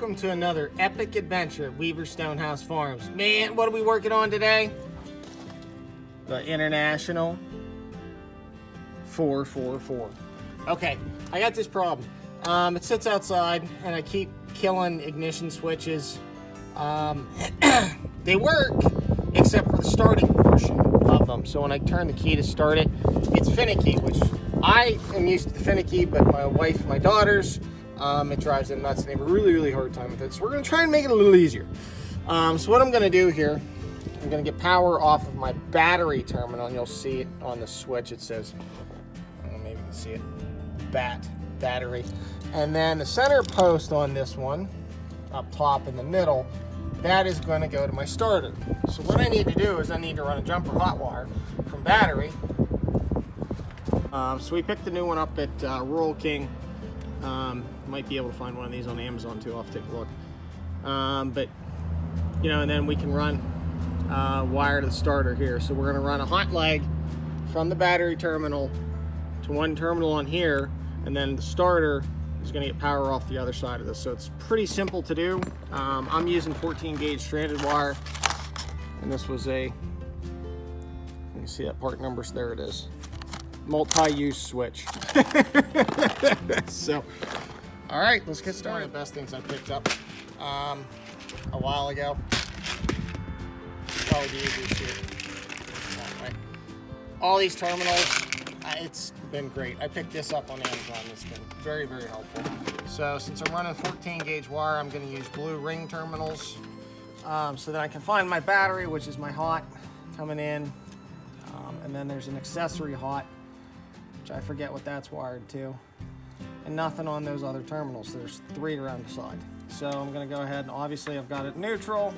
welcome to another epic adventure at Weaver Stonehouse Farms. Man, what are we working on today? The International 444. Okay, I got this problem. It sits outside and I keep killing ignition switches. They work, except for the starting portion of them. So when I turn the key to start it, it's finicky, which I am used to the finicky, but my wife and my daughters, it drives them nuts and they have a really hard time with it. So we're gonna try and make it a little easier. So what I'm gonna do here, I'm gonna get power off of my battery terminal, and you'll see it on the switch. It says, maybe you can see it, battery. And then the center post on this one, up top in the middle, that is going to go to my starter. So what I need to do is I need to run a jumper hot wire from battery. So we picked the new one up at Rural King. Might be able to find one of these on Amazon too. I'll have to take a look. But you know, and then we can run wire to the starter here. So we're going to run a hot leg from the battery terminal to one terminal on here, and then the starter is going to get power off the other side of this. So it's pretty simple to do. I'm using 14 gauge stranded wire, and this was you can see that part numbers, there it is, multi-use switch. So all right, let's get started. One of the best things I picked up a while ago, probably the easiest here. All these terminals, it's been great. I picked this up on Amazon. It's been very helpful. So since I'm running 14 gauge wire, I'm going to use blue ring terminals so that I can find my battery, which is my hot coming in. And then there's an accessory hot, which I forget what that's wired to. And nothing on those other terminals. There's 3 around the side. So I'm going to go ahead and obviously I've got it neutral.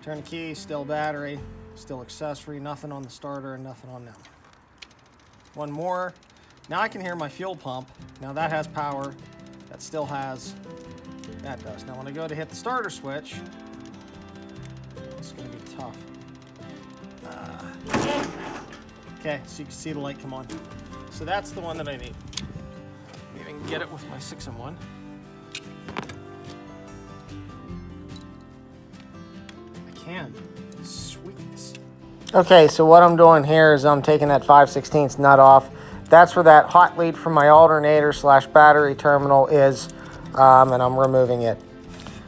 Turn the key, still battery, still accessory, nothing on the starter and nothing on them. One more. Now I can hear my fuel pump. Now that has power. That still has, that does. Now when I go to hit the starter switch, it's going to be tough. Okay, so you can see the light come on. So that's the one that I need. Maybe I can get it with my 6-in-1. I can. Sweetness. Okay, so what I'm doing here is I'm taking that 5/16 nut off. That's where that hot lead from my alternator / battery terminal is, and I'm removing it.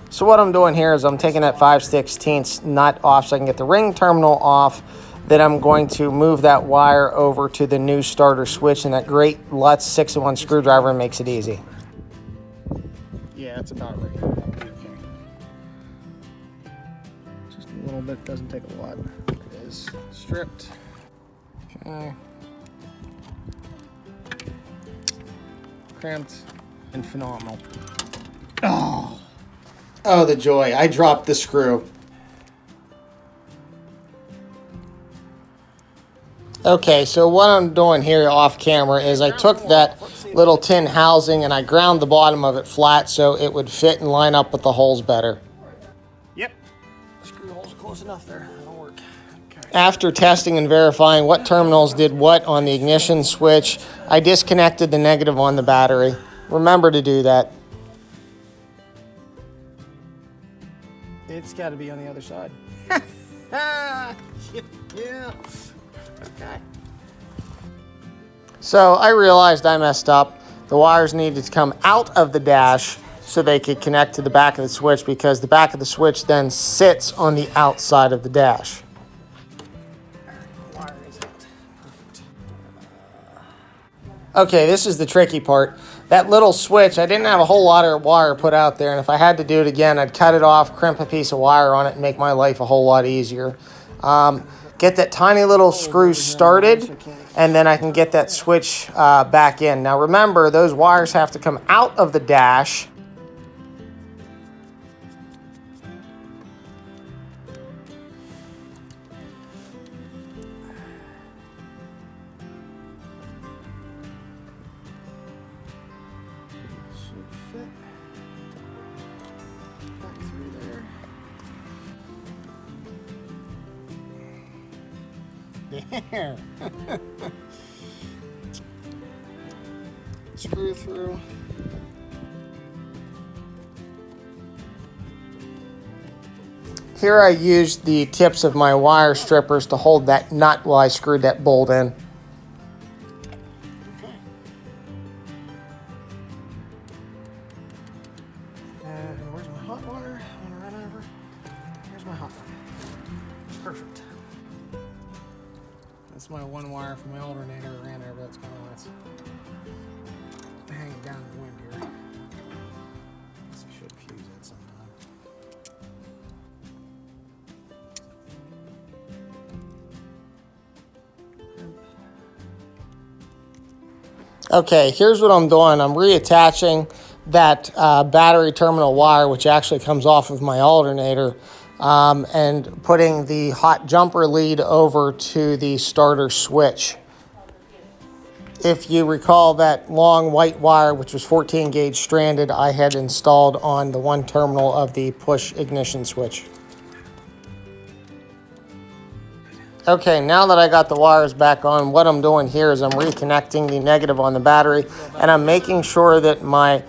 So what I'm doing here is I'm taking that 5/16 nut off so I can get the ring terminal off. Then I'm going to move that wire over to the new starter switch, and that great Lutz 6-in-1 screwdriver makes it easy. Yeah, that's about right. Okay. Just a little bit, doesn't take a lot. It is stripped. Okay. Crimped and phenomenal. Oh, the joy. I dropped the screw. Okay, so what I'm doing here off camera is I took that little tin housing and I ground the bottom of it flat so it would fit and line up with the holes better. Yep, screw holes close enough there, that'll work. Okay. After testing and verifying what terminals did what on the ignition switch, I disconnected the negative on the battery. Remember to do that. It's got to be on the other side. Yeah. Okay. So I realized I messed up. The wires needed to come out of the dash so they could connect to the back of the switch, because the back of the switch then sits on the outside of the dash. Wire is out. Perfect. Okay, this is the tricky part. That little switch, I didn't have a whole lot of wire put out there, and if I had to do it again, I'd cut it off, crimp a piece of wire on it, and make my life a whole lot easier. Get that tiny little screw started, and then I can get that switch back in. Now remember, those wires have to come out of the dash. Should fit back through there. There. Screw through. Here I used the tips of my wire strippers to hold that nut while I screwed that bolt in. Okay. And where's my hot wire? I'm gonna run over. Here's my hot wire. Perfect. That's my one wire from my alternator that ran over. That's kind of nuts. Hanging down in the wind here. Guess I should fuse it sometime. Okay, here's what I'm doing. I'm reattaching that battery terminal wire, which actually comes off of my alternator, and putting the hot jumper lead over to the starter switch. If you recall, that long white wire, which was 14 gauge stranded, I had installed on the one terminal of the push ignition switch. Okay, now that I got the wires back on, what I'm doing here is I'm reconnecting the negative on the battery, and I'm making sure that my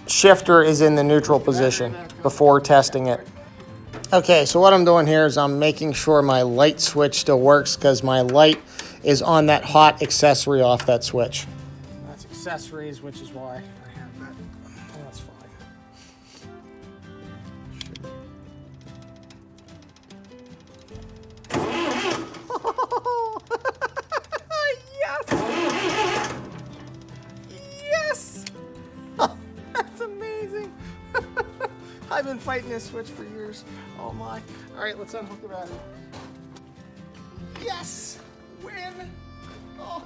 shifter is in the neutral position before testing it. Okay, so what I'm doing here is I'm making sure my light switch still works, because my light is on that hot accessory off that switch. That's accessories, which is why I have that. Oh, that's fine. Yes! Yes! Oh, that's amazing. I've been fighting this switch for years. Oh my. All right, let's unhook the battery. Yes! Win! Oh,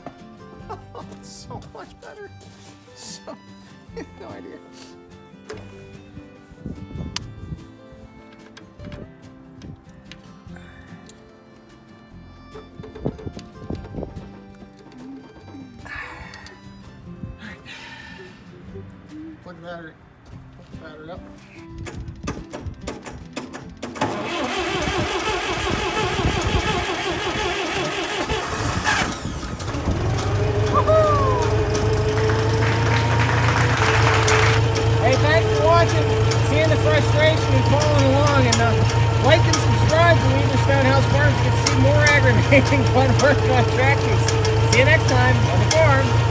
it's so much better. So, no idea. Plug the battery. Plug the battery up. Hey, thanks for watching, seeing the frustration and following along, and like and subscribe to Weaver Stonehouse Farms to see more aggravating fun work on tractors. See you next time on the farm.